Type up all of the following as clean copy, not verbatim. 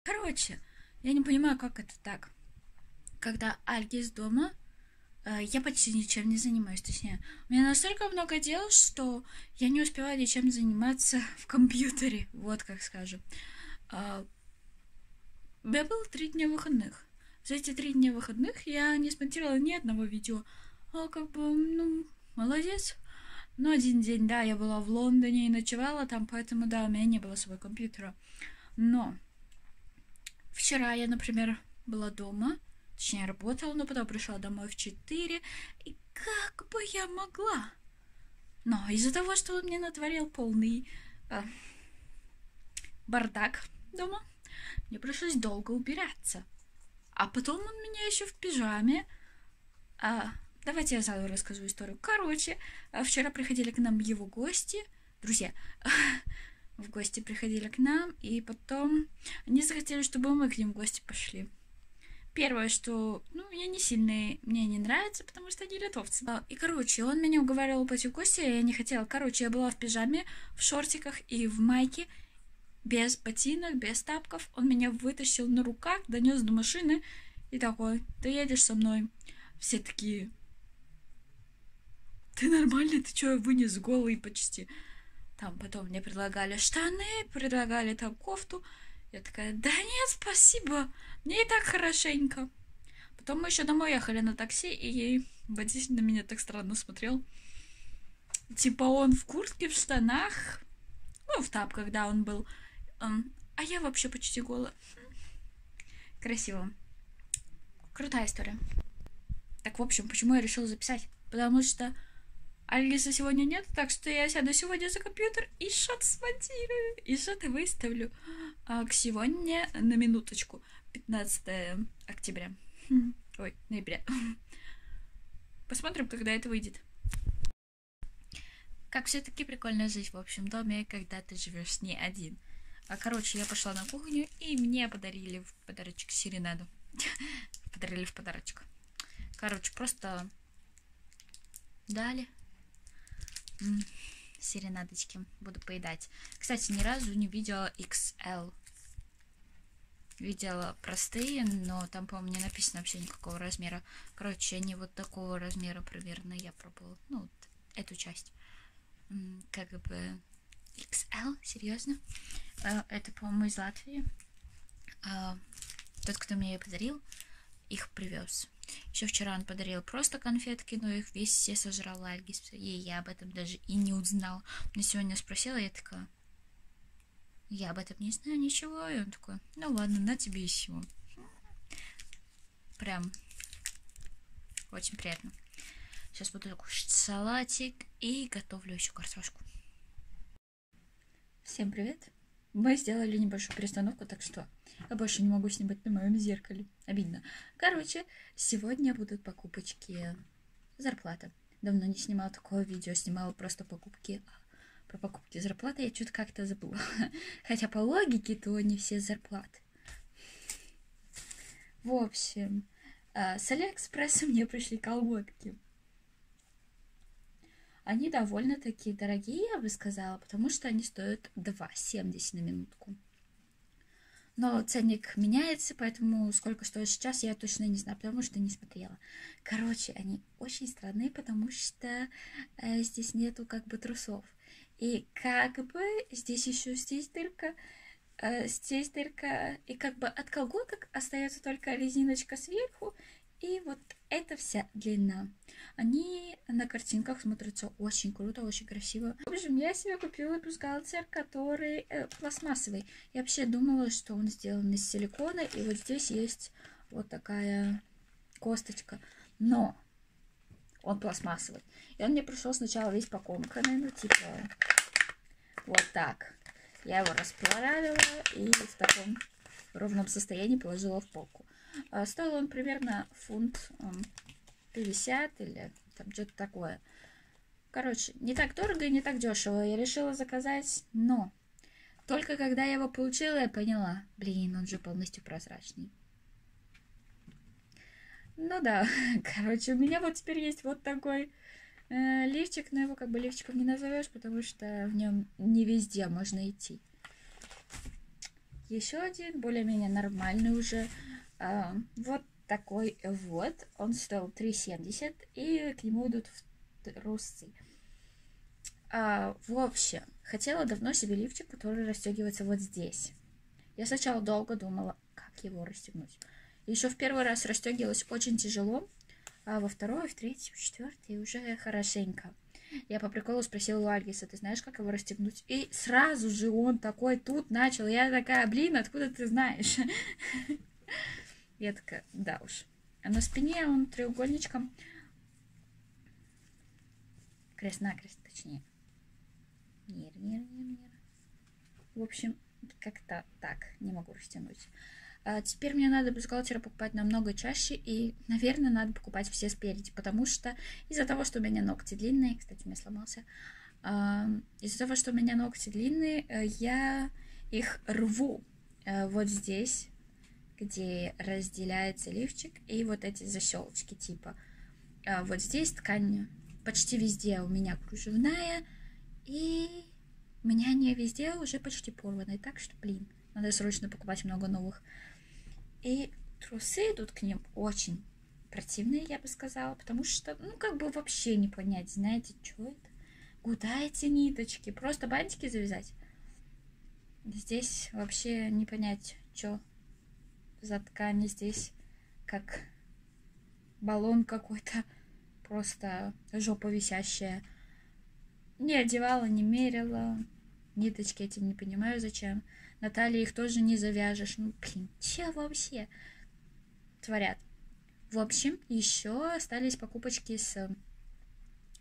Короче, я не понимаю, как это так. Когда Альгис дома, я почти ничем не занимаюсь. Точнее, у меня настолько много дел, что я не успеваю ничем заниматься в компьютере. Вот как скажем. А, У меня было 3 дня выходных. За эти 3 дня выходных я не смотрела ни одного видео. Как бы, ну, молодец. Но один день, да, я была в Лондоне и ночевала там, поэтому, да, у меня не было своего компьютера. Но вчера я, например, была дома, точнее, работала, но потом пришла домой в 4, и как бы я могла? Но из-за того, что он мне натворил полный э, бардак дома, мне пришлось долго убираться. А потом он меня еще в пижаме. Давайте я сразу расскажу историю. Короче, вчера приходили к нам его гости, друзья, в гости приходили к нам, и потом они захотели, чтобы мы к ним в гости пошли. Первое, что, я не сильно, мне не нравится, потому что они литовцы. И, короче, он меня уговаривал пойти в гости, я не хотела. Короче, я была в пижаме, в шортиках и в майке, без ботинок, без тапков. Он меня вытащил на руках, донес до машины и такой: ты едешь со мной. Все такие: ты нормальный, ты чё, вынес голый почти. Там потом мне предлагали штаны, предлагали там кофту. Я такая: да нет, спасибо, мне и так хорошенько. Потом мы еще домой ехали на такси, и водитель на меня так странно смотрел. Типа он в куртке, в штанах, в тапках, да, он был. А я вообще почти голая. Красиво. Крутая история. Так, в общем, почему я решила записать? Потому что Алисы сегодня нет, так что я сяду сегодня за компьютер и что-то смонтирую, и что-то выставлю. К сегодня, на минуточку, 15 октября. Ой, ноября. Посмотрим, когда это выйдет. Как все-таки прикольно жить в общем доме, когда ты живешь не один. Короче, я пошла на кухню, и мне подарили в подарочек серенаду. Подарили в подарочек. Короче, просто дали серенадочки. Буду поедать. Кстати, ни разу не видела XL. Видела простые, но там, по-моему, не написано вообще никакого размера. Короче, они вот такого размера примерно я пробовала. Ну, вот эту часть. Как бы XL, серьезно. Это, по-моему, из Латвии. Тот, кто мне ее подарил, их привез. Еще вчера он подарил просто конфетки, но их весь все сожрал Альгис, и я об этом даже и не узнала. Мне сегодня спросила, я такая: я об этом не знаю ничего. И он такой: ну ладно, на тебе еще. Прям очень приятно. Сейчас буду кушать салатик и готовлю еще картошку. Всем привет. Мы сделали небольшую перестановку, так что я больше не могу снимать на моем зеркале. Обидно. Короче, сегодня будут покупочки зарплаты. Давно не снимала такое видео, снимала просто покупки. Про покупки зарплаты я что-то как-то забыла. Хотя по логике то не все зарплаты. В общем, с Алиэкспресса мне пришли колготки. Они довольно-таки дорогие, я бы сказала, потому что они стоят 2,70 на минутку. Но ценник меняется, поэтому сколько стоит сейчас, я точно не знаю, потому что не смотрела. Короче, они очень странные, потому что здесь нету как бы трусов. И как бы здесь еще здесь дырка, и как бы от колготок остается только резиночка сверху, и вот это вся длина. Они на картинках смотрятся очень круто, очень красиво. В общем, я себе купила бюстгальтер, который пластмассовый. Я вообще думала, что он сделан из силикона, и вот здесь есть вот такая косточка. Но он пластмассовый. И он мне пришел сначала весь покомканный, ну типа вот так. Я его расплавила и в таком ровном состоянии положила в полку. Стоил он примерно фунт 50 или там что-то такое. Короче, не так дорого и не так дешево. Я решила заказать, но только когда я его получила, я поняла: блин, он же полностью прозрачный. Ну да, короче, у меня вот теперь есть вот такой лифчик, но его как бы лифчиком не назовешь, потому что в нем не везде можно идти. еще один, более-менее нормальный уже. Вот такой вот. Он стоил 3,70, и к нему идут трусы. В общем, хотела давно себе лифчик, который расстегивается вот здесь. Я сначала долго думала, как его расстегнуть. Еще в первый раз расстегивалось очень тяжело, а во второй, в третий, в четвертый уже хорошенько. Я по приколу спросила у Альгиса, ты знаешь, как его расстегнуть? И сразу же он такой тут начал. Я такая, блин, откуда ты знаешь? Я такая, да уж. А на спине он треугольничком. Крест-накрест, точнее. Нир. В общем, как-то так. Не могу растянуть. Теперь мне надо бюстгальтера покупать намного чаще, и, наверное, надо покупать все спереди, потому что из-за того, что у меня ногти длинные, кстати, у меня сломался, из-за того, что у меня ногти длинные, я их рву вот здесь, где разделяется лифчик, и вот эти защелочки типа. Вот здесь ткань почти везде у меня кружевная, и у меня они везде уже почти порваны, так что, блин, надо срочно покупать много новых. И трусы идут к ним очень противные, я бы сказала, потому что, ну, как бы вообще не понять, знаете, что это? Куда эти ниточки? Просто бантики завязать? Здесь вообще не понять, что за ткань здесь, как баллон какой-то, просто жопа висящая. Не одевала, не мерила, ниточки эти не понимаю зачем. На талии их тоже не завяжешь. Ну, блин, че вообще творят? В общем, еще остались покупочки с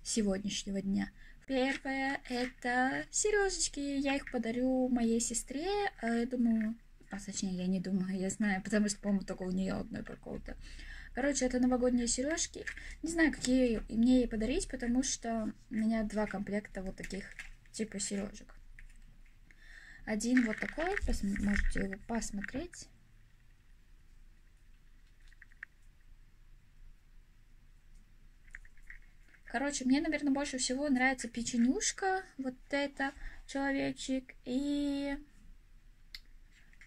сегодняшнего дня. Первое — это сережечки. Я их подарю моей сестре. Думаю, точнее, я не думаю, я знаю, потому что, по-моему, только у нее одной прикол-то. Короче, это новогодние сережки. Не знаю, какие мне ей подарить, потому что у меня 2 комплекта вот таких типа сережек. Один вот такой, можете его посмотреть. Короче, мне, наверное, больше всего нравится печенюшка, вот это человечек, и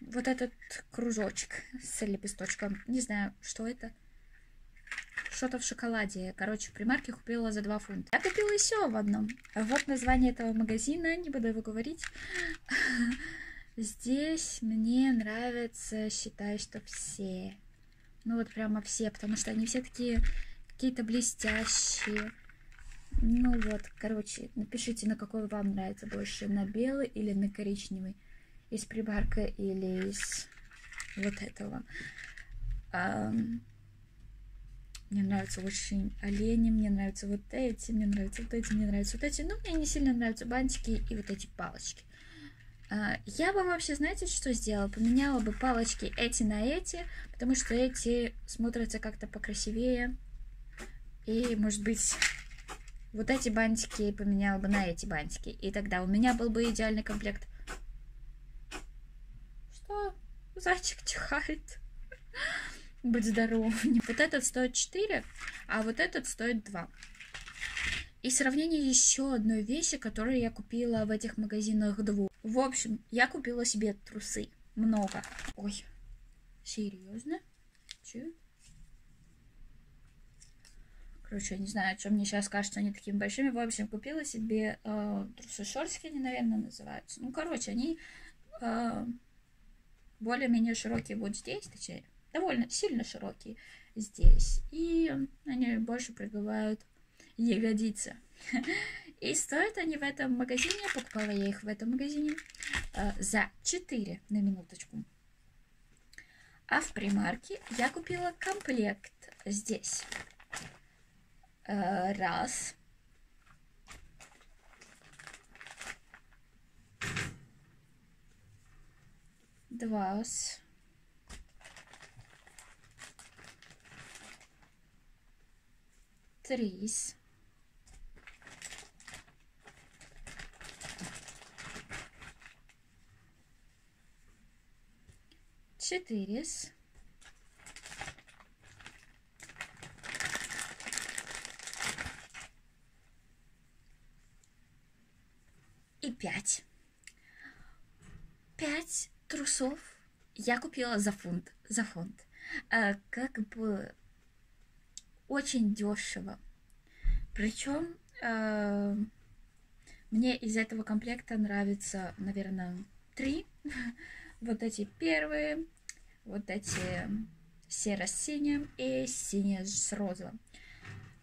вот этот кружочек с лепесточком. Не знаю, что это. Что-то в шоколаде. Короче, в примарке купила за 2 фунта. Я купила еще в одном. Вот название этого магазина, не буду его говорить. Здесь мне нравится, считаю, что все. Ну вот прямо все, потому что они все такие какие-то блестящие. Ну вот, короче, напишите, на какой вам нравится больше, на белый или на коричневый. Из примарка или из вот этого. Мне нравятся очень олени, мне нравятся вот эти, мне нравятся вот эти, мне нравятся вот эти. Но мне не сильно нравятся бантики и вот эти палочки. Я бы вообще, знаете, что сделала? Поменяла бы палочки эти на эти, потому что эти смотрятся как-то покрасивее. И, может быть, вот эти бантики поменяла бы на эти бантики. И тогда у меня был бы идеальный комплект. Что? Зайчик чихает. Будь здоров. Вот этот стоит 4, а вот этот стоит 2. И сравнение еще одной вещи, которую я купила в этих магазинах 2. В общем, я купила себе трусы. Много. Ой, серьезно? Че? Короче, я не знаю, что мне сейчас кажется, они такими большими. В общем, купила себе трусы-шортики, они, наверное, называются. Ну, короче, они более-менее широкие вот здесь, точнее, довольно сильно широкие здесь. И они больше прикрывают ягодицы. И стоят они в этом магазине, покупала я их в этом магазине, за 4, на минуточку. А в примарке я купила комплект здесь. Раз. Два. Три. 4. И 5. 5 трусов Я купила за фунт. Как бы очень дешево. Причем мне из этого комплекта нравится, наверное, 3. Вот эти первые, вот эти серо-синие и синие с розовым.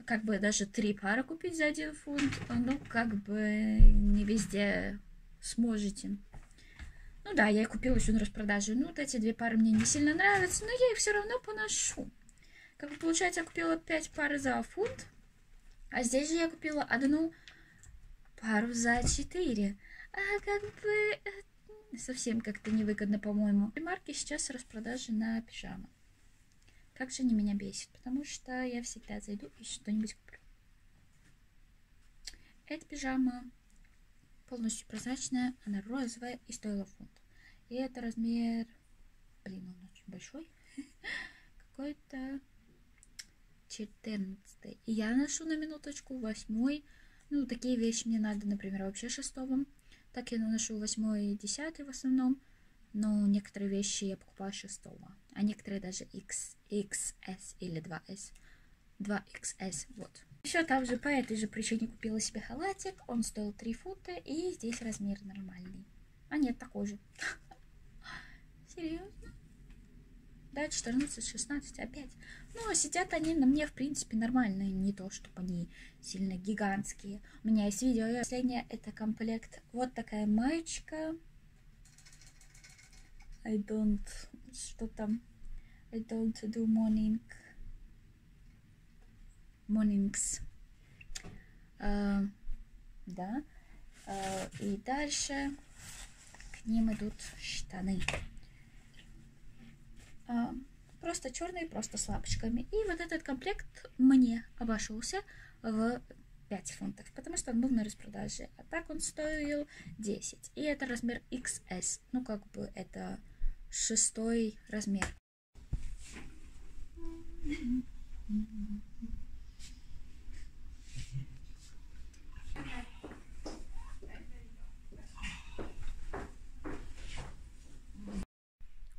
Как бы даже 3 пары купить за 1 фунт, ну, как бы не везде сможете. Ну да, я их купила еще на распродаже. Ну, вот эти 2 пары мне не сильно нравятся, но я их все равно поношу. Как бы получается, я купила 5 пар за фунт, а здесь же я купила 1 пару за 4. А как бы совсем как-то невыгодно, по-моему. В марке сейчас распродажи на пижамы. Как же они меня бесит, потому что я всегда зайду и что-нибудь куплю. Эта пижама полностью прозрачная, она розовая и стоила фунт. И это размер... Блин, он очень большой. Какой-то 14. И я ношу на минуточку 8. Ну, такие вещи мне надо, например, вообще 6. Так я ношу 8 и 10 в основном. Но некоторые вещи я покупаю 6. А некоторые даже XS или 2S. 2XS, вот. Еще также по этой же причине купила себе халатик. Он стоил 3 фунта, и здесь размер нормальный. А нет, такой же. Серьезно? Да, 14, 16, опять. Ну, сидят они на мне, в принципе, нормальные. Не то, чтобы они сильно гигантские. У меня есть видео. Последнее — это комплект. Вот такая маечка. Что там? I don't do mornings. Да. И дальше к ним идут штаны. Просто черные, просто с лапочками. И вот этот комплект мне обошелся в 5 фунтов, потому что он был на распродаже. А так он стоил 10. И это размер XS. Ну, как бы это 6 размер.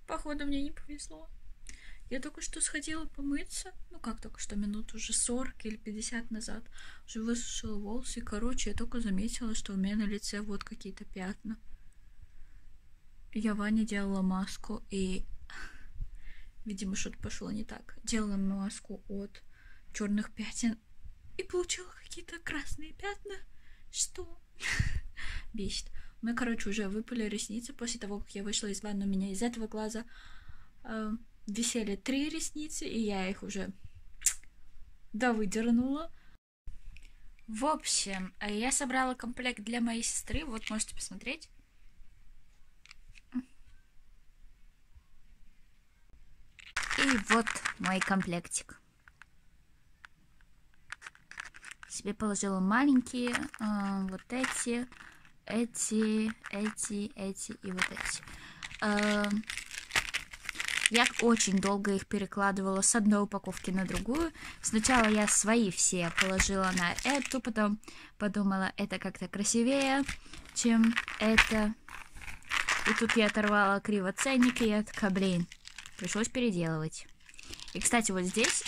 Походу, мне не повезло. Я только что сходила помыться. Ну как только что, минут уже 40 или 50 назад. Уже высушила волосы. И, короче, я только заметила, что у меня на лице вот какие-то пятна. Я Ване делала маску, и, видимо, что-то пошло не так. Делала маску от черных пятен и получила какие-то красные пятна. Что? Бесит. У меня, короче, уже выпали ресницы после того, как я вышла из ванны. У меня из этого глаза висели 3 ресницы, и я их уже выдернула. В общем, я собрала комплект для моей сестры. Вот, можете посмотреть. И вот мой комплектик. Себе положила маленькие, вот эти и вот эти. Я очень долго их перекладывала с одной упаковки на другую. Сначала я свои все положила на эту, потом подумала, это как-то красивее, чем это. И тут я оторвала криво ценник, и я такая, блин, пришлось переделывать. И, кстати, вот здесь...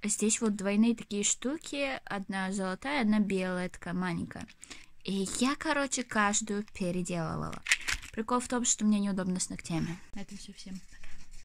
Здесь вот двойные такие штуки. Одна золотая, одна белая, такая маленькая. И я, короче, каждую переделывала. Прикол в том, что мне неудобно с ногтями. Это все всем.